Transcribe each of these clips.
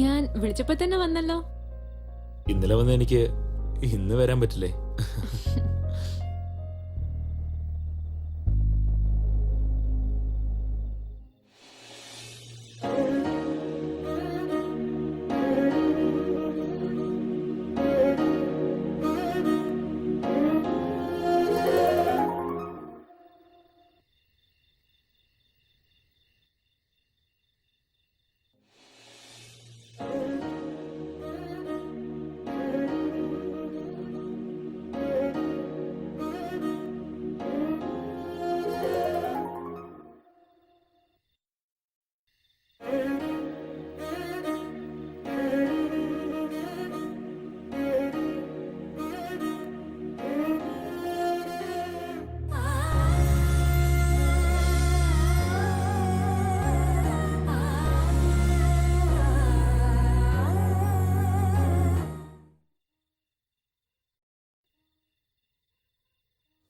ഞാൻ വിളിച്ചപ്പോ തന്നെ വന്നല്ലോ. ഇന്നലെ വന്ന് എനിക്ക് ഇന്ന് വരാൻ പറ്റില്ലേ?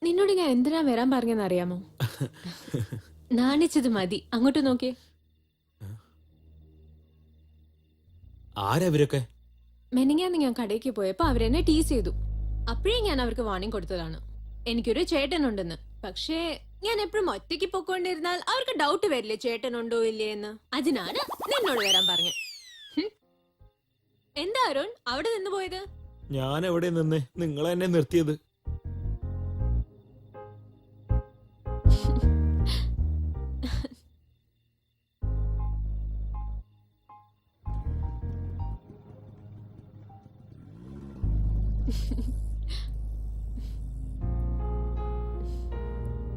നിന്നോട് ഞാൻ എന്തിനാ വരാൻ പറഞ്ഞെന്ന് അറിയാമോ? നാണിച്ചത് മതി. അങ്ങോട്ട് നോക്കിയേ. ആരവരൊക്കെ? മെനിങ്ങാന്ന് ഞാൻ കടയ്ക്ക് പോയപ്പോ അവരെന്നെ ടീസ് ചെയ്തു. അപ്പോഴേ ഞാൻ അവർക്ക് വാണിംഗ് കൊടുത്തതാണ്. എനിക്കൊരു ചേട്ടനുണ്ടെന്ന്. പക്ഷേ ഞാൻ എപ്പോഴും ഒറ്റയ്ക്ക് പൊക്കോണ്ടിരുന്നാൽ അവർക്ക് ഡൗട്ട് വരില്ലേ ചേട്ടനുണ്ടോ ഇല്ലേ എന്ന്. അതിനാണ് നിന്നോട് വരാൻ പറഞ്ഞത്. എന്താ അരുൺ അവിടെ നിന്ന് പോയത്? ഞാൻ എവിടെ നിന്ന് നിങ്ങളെ എന്നെ നിർത്തിയത്?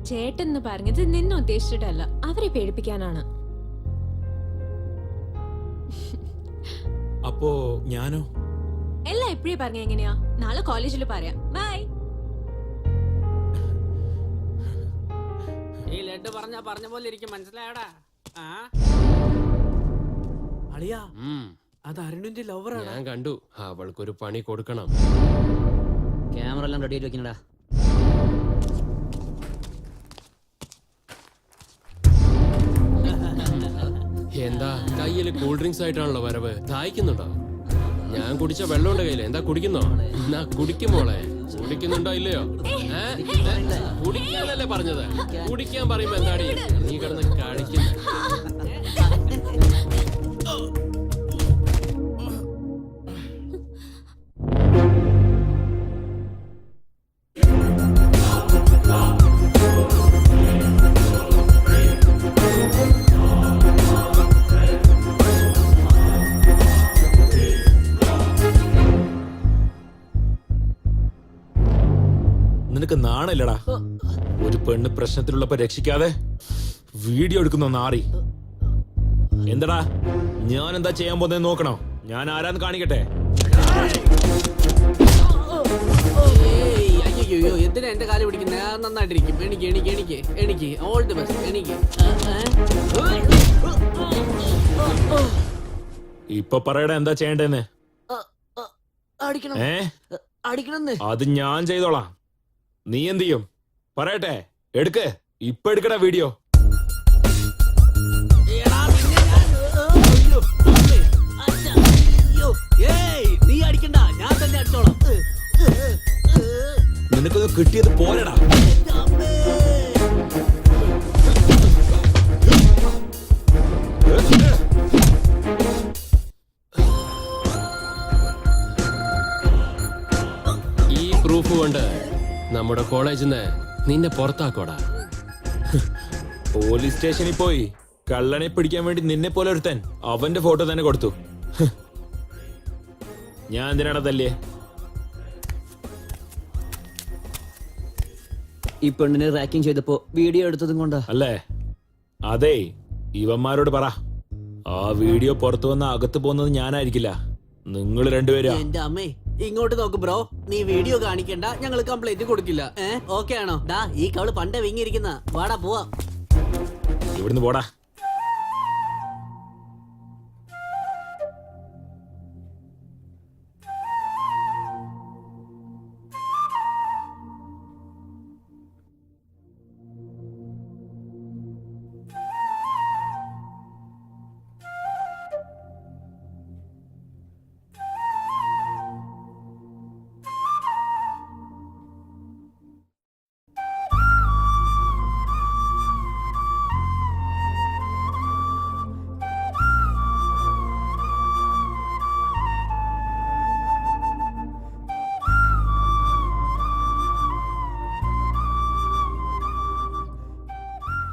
ചേട്ടെന്ന് പറഞ്ഞത് നിന്നെ ഉദ്ദേശിച്ചിട്ടല്ല, അവരെ പേടിപ്പിക്കാനാണ്. അപ്പോ ഞാനോ? എല്ലാം എപ്പോഴേ പറഞ്ഞ എങ്ങനെയാ? നാളെ കോളേജിൽ പറയാം. ബൈ. ഈ ലഡ്ഡു പറഞ്ഞ പോലെ ഇരിക്കും, മനസ്സിലായടാ? അളിയാ, അത് അരുണിന്റെ ലവറാണ്. ഞാൻ കണ്ടു. അവൾക്കൊരു പണി കൊടുക്കണം. ക്യാമറ എല്ലാം റെഡി ആയിട്ട് വെക്കണടാ. എന്താ കയ്യില് കൂൾ ഡ്രിങ്ക്സ് ആയിട്ടാണല്ലോ വരവ്? ദാഹിക്കുന്നുണ്ടോ? ഞാൻ കുടിച്ച വെള്ളമുണ്ട് കയ്യില്. എന്താ കുടിക്കുന്നോ? എന്നാ കുടിക്കുമോളെ. കുടിക്കുന്നുണ്ടോ ഇല്ലയോ? കുടിക്കാനല്ലേ പറഞ്ഞത്? കുടിക്കാൻ പറയുമ്പോ എന്താടി നീ കിടന്ന് കഴിക്കുന്നു? നിനക്ക് നാണല്ലടാ? ഒരു പെണ്ണ് പ്രശ്നത്തിലുള്ളപ്പോ രക്ഷിക്കാതെ വീഡിയോ എടുക്കുന്ന നാറി. എന്താടാ ഞാൻ എന്താ ചെയ്യാൻ പോകുന്നത് നോക്കണോ? ഞാൻ ആരാന്ന് കാണിക്കട്ടെ. അയ്യോ, എന്തിനാ എന്റെ കാല് പിടിക്കുന്നത്? നന്നായിട്ടിരിക്കും. എനിക്ക് ഓൾ ദി ബെസ്റ്റ്. എനിക്ക് ഇപ്പൊ പറയടാ എന്താ ചെയ്യണ്ടേന്ന്? അടിക്കണം. അത് ഞാൻ ചെയ്തോളാം. നീ എന്ത് ചെയ്യും പറയട്ടെ? എടുക്ക്, ഇപ്പൊ എടുക്കടാ വീഡിയോ. നീ അടിക്കണ്ട, ഞാൻ തന്നെ അടിച്ചോളാം. നിനക്കൊന്ന് കിട്ടിയത് പോലെടാ. ഈ പ്രൂഫ് കൊണ്ട് നമ്മുടെ കോളേജിൽ നിന്ന് നിന്നെ പുറത്താക്കോടാ. പോലീസ് സ്റ്റേഷനിൽ പോയി കള്ളനെ പിടിക്കാൻ വേണ്ടി നിന്നെ പോലെ ഒരുത്തൻ അവന്റെ ഫോട്ടോ തന്നെ കൊടുത്തു. ഞാൻ എന്തിനാടാ തല്ലിയേ? ഈ പെണ്ണിനെ റാക്കിംഗ് ചെയ്തപ്പോ വീഡിയോ എടുത്തതും കൊണ്ടാ അല്ലേ? അതെ, ഇവന്മാരോട് പറ ആ വീഡിയോ പുറത്തു വന്ന അകത്ത് പോകുന്നത് ഞാനായിരിക്കില്ല, നിങ്ങൾ രണ്ടുപേരാ. എന്റെ അമ്മേ, ഇങ്ങോട്ട് നോക്ക് ബ്രോ. നീ വീഡിയോ കാണിക്കണ്ട, ഞങ്ങൾ കംപ്ലൈന്റ് കൊടുക്കില്ല. ഓക്കെ ആണോ? ഡാ, ഈ കവള് പണ്ടേ വിങ്ങിയിരിക്കുന്ന. വാടാ പോവാ. ഇവിടുന്ന് പോടാ.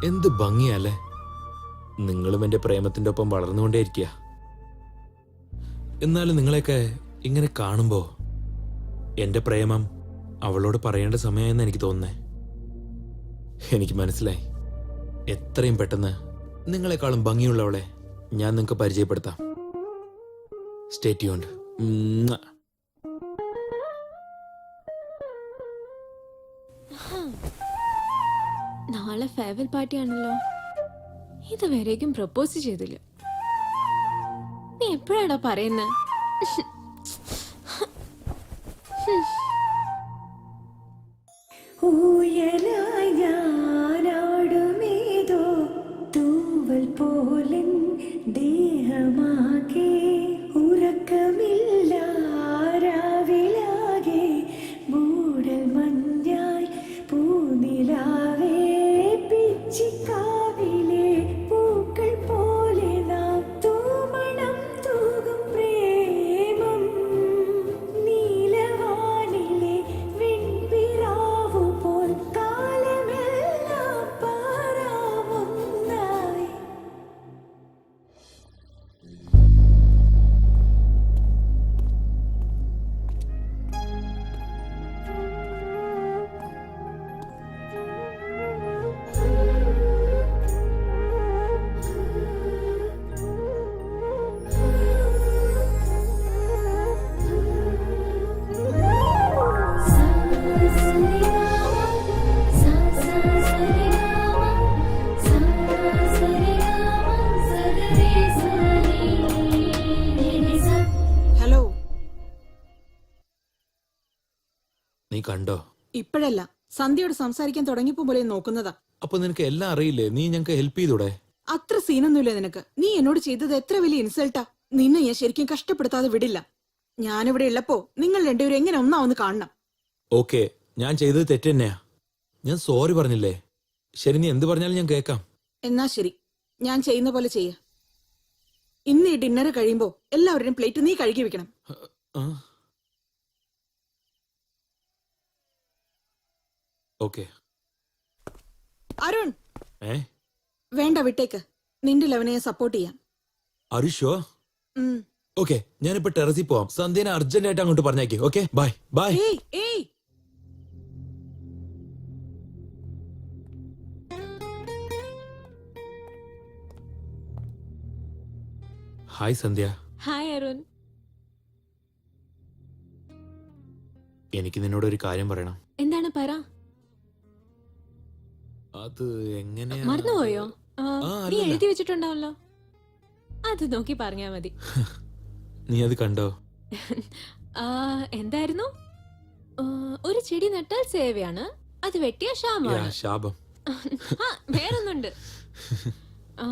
എന്ത് ഭംഗിയല്ലേ. നിങ്ങളും എന്റെ പ്രേമത്തിന്റെ ഒപ്പം വളർന്നുകൊണ്ടേയിരിക്കുക. എന്നാലും നിങ്ങളെയൊക്കെ ഇങ്ങനെ കാണുമ്പോ എന്റെ പ്രേമം അവളോട് പറയേണ്ട സമയമെന്ന് എനിക്ക് തോന്നുന്നേ. എനിക്ക് മനസ്സിലായി, എത്രയും പെട്ടെന്ന് നിങ്ങളെക്കാളും ഭംഗിയുള്ളവളെ ഞാൻ നിങ്ങൾക്ക് പരിചയപ്പെടുത്താം. Stay tuned. നാളെ ഫെയർവെൽ പാർട്ടി ആണല്ലോ. ഇതുവരേക്കും പ്രപ്പോസ് ചെയ്തില്ല. നീ എപ്പോഴാടാ പറയുന്നത്? ഊയലായി ഞാനാടുമേതോ തൂവൽ പോലൻ ദേഹമാകെ ഉറക്കമില്ല രാവിലാകെ മൂടൽ മഞ്ഞായി പൂനിലാവേ പിച്ചിക്കാവിലെ പൂക്കൾ പോലെ നാം തൂമണം തൂകും പ്രേമം നീലവാനിലെ വെൺപിറാവു പോൽ കാലമെല്ലാം പാരാമൊന്നായി. ഹലോ. നീ കണ്ടോ? ഇപ്പോഴല്ല, സന്ധ്യയോട് സംസാരിക്കാൻ തുടങ്ങിയപ്പോ പോലെ നോക്കുന്നതാ. അപ്പൊ നിനക്ക് എല്ലാം അറിയില്ലേ? നീ ഞങ്ങൾക്ക് ഹെൽപ്പ് ചെയ്തൂടെ? അത്ര സീനൊന്നുമില്ല നിനക്ക്. നീ എന്നോട് ചെയ്തത് എത്ര വലിയ ഇൻസൾട്ടാ. നിന്നെ ഞാൻ ശരിക്കും കഷ്ടപ്പെടുത്താതെ വിടില്ല. ഞാനിവിടെ ഉള്ളപ്പോ നിങ്ങൾ രണ്ടുപേരും എങ്ങനെ ഒന്നാവെന്ന് കാണണം. ഓക്കെ, ഞാൻ ചെയ്തത് തെറ്റ് തന്നെയാ. ഞാൻ സോറി പറഞ്ഞില്ലേ? ശരി, നീ എന്ത് പറഞ്ഞാലും ഞാൻ കേൾക്കാം. എന്നാ ശരി, ഞാൻ ചെയ്യുന്ന പോലെ ചെയ്യ. ഇന്ന് ഈ ഡിന്നർ കഴിയുമ്പോ എല്ലാവരുടെയും പ്ലേറ്റ് നീ കഴുകി വെക്കണം. ഓക്കെ. അരുൺ, ഏ വേണ്ട വിട്ടേക്ക്. നിന്റെ ലെവനെ സപ്പോർട്ട് ചെയ്യാം. അരുഷോ? ഉം. ഓക്കെ, ഞാനിപ്പോ ടെറസിൽ പോവാം. സന്ധ്യനെ അർജന്റ് ആയിട്ട് അങ്ങോട്ട് പറഞ്ഞേക്ക്. Okay, bye bye. ഏയ് ഏയ്, ഹായ് സന്ധ്യ. ഹായ് അരുൺ. എനിക്ക് നിന്നോട് ഒരു കാര്യം പറയണം. എന്താണ് പറ? അത് എങ്ങനെയാ? മറന്നുപോയോ? ആ, നീ അല്ലല്ല. എഴുതി വെച്ചിട്ടുണ്ടാവല്ലോ, അത് നോക്കി പറഞ്ഞാ മതി. നീ അത് കണ്ടോ? ആ, എന്തായിരുന്നു? ഒരു ചെടി നട്ടാൽ സേവയാണ്, അത് വെട്ടിയ യാ, ക്ഷാമമാണ്. ശാപം. ആ, വേറൊന്നുണ്ട്. ആ,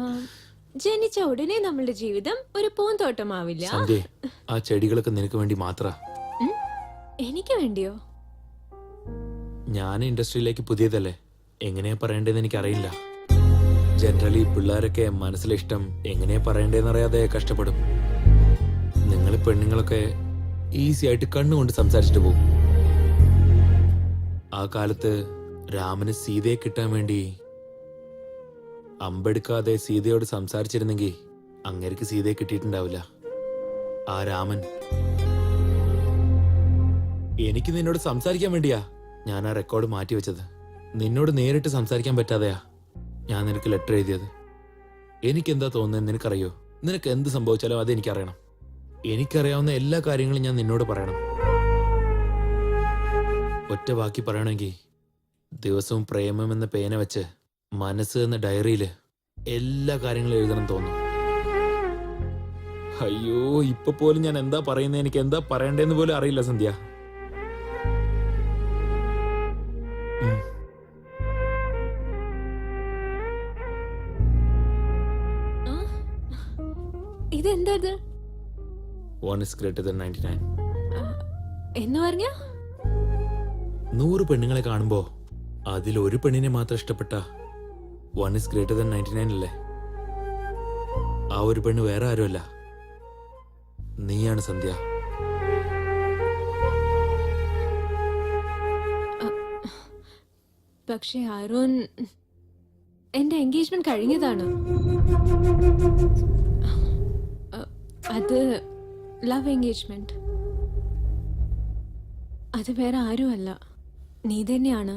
ജനിച്ച ഉടനെ നമ്മളുടെ ജീവിതം ഒരു പൂന്തോട്ടമാവില്ല. സന്ധ്യ, ആ ചെടികളൊക്കെ നിനക്ക് വേണ്ടി മാത്ര. ഉം? എനിക്ക് വേണ്ടിയോ? ഞാൻ ഇൻഡസ്ട്രിയിലേക്ക് പുതിയതല്ലേ, എങ്ങനെയാ പറയണ്ടേന്ന് എനിക്കറിയില്ല. ജനറലി പിള്ളേരൊക്കെ മനസ്സിലെ ഇഷ്ടം എങ്ങനെയാ പറയണ്ടേന്ന് അറിയാതെ കഷ്ടപ്പെടും. നിങ്ങൾ പെണ്ണുങ്ങളൊക്കെ ഈസി ആയിട്ട് കണ്ണുകൊണ്ട് സംസാരിച്ചിട്ട് പോകും. ആ കാലത്ത് രാമന് സീതയെ കിട്ടാൻ വേണ്ടി അമ്പെടുക്കാതെ സീതയോട് സംസാരിച്ചിരുന്നെങ്കിൽ അങ്ങേർക്ക് സീതയെ കിട്ടിയിട്ടുണ്ടാവില്ല. ആ രാമൻ എനിക്ക് നിന്നോട് സംസാരിക്കാൻ വേണ്ടിയാ ഞാൻ ആ റെക്കോർഡ് മാറ്റി വെച്ചത്. നിന്നോട് നേരിട്ട് സംസാരിക്കാൻ പറ്റാതെയാ ഞാൻ നിനക്ക് ലെറ്റർ എഴുതിയത്. എനിക്കെന്താ തോന്നുന്നത് നിനക്കറിയോ? നിനക്ക് എന്ത് സംഭവിച്ചാലും അത് എനിക്കറിയണം. എനിക്കറിയാവുന്ന എല്ലാ കാര്യങ്ങളും ഞാൻ നിന്നോട് പറയണം. ഒറ്റ വാക്കി പറയണമെങ്കിൽ ദിവസവും പ്രേമം എന്ന പേന വെച്ച് മനസ്സ് എന്ന ഡയറിയില് എല്ലാ കാര്യങ്ങളും എഴുതണം തോന്നും. അയ്യോ, ഇപ്പൊ പോലും ഞാൻ എന്താ പറയുന്നത്, എനിക്ക് എന്താ പറയണ്ടേന്ന് പോലും അറിയില്ല സന്ധ്യ. ആ, ഇതെന്താ ഇത്? 1 is greater than 99. എന്ന് പറഞ്ഞ 100 പെണ്ണുങ്ങളെ കാണുമ്പോ അതിൽ ഒരു പെണ്ണിനെ മാത്രം ഇഷ്ടപ്പെട്ട 1 is greater than 99 അല്ലേ? ആ ഒരു പെണ്ണ് വേറെ ആരുമല്ല, നീയാണ് സന്ധ്യ. പക്ഷെ അരുൺ, എന്റെ എൻഗേജ്മെന്റ് കഴിഞ്ഞതാണ്. അത് ലവ് എൻഗേജ്മെന്റ്. അത് വേറെ ആരുമല്ല, നീ തന്നെയാണ്.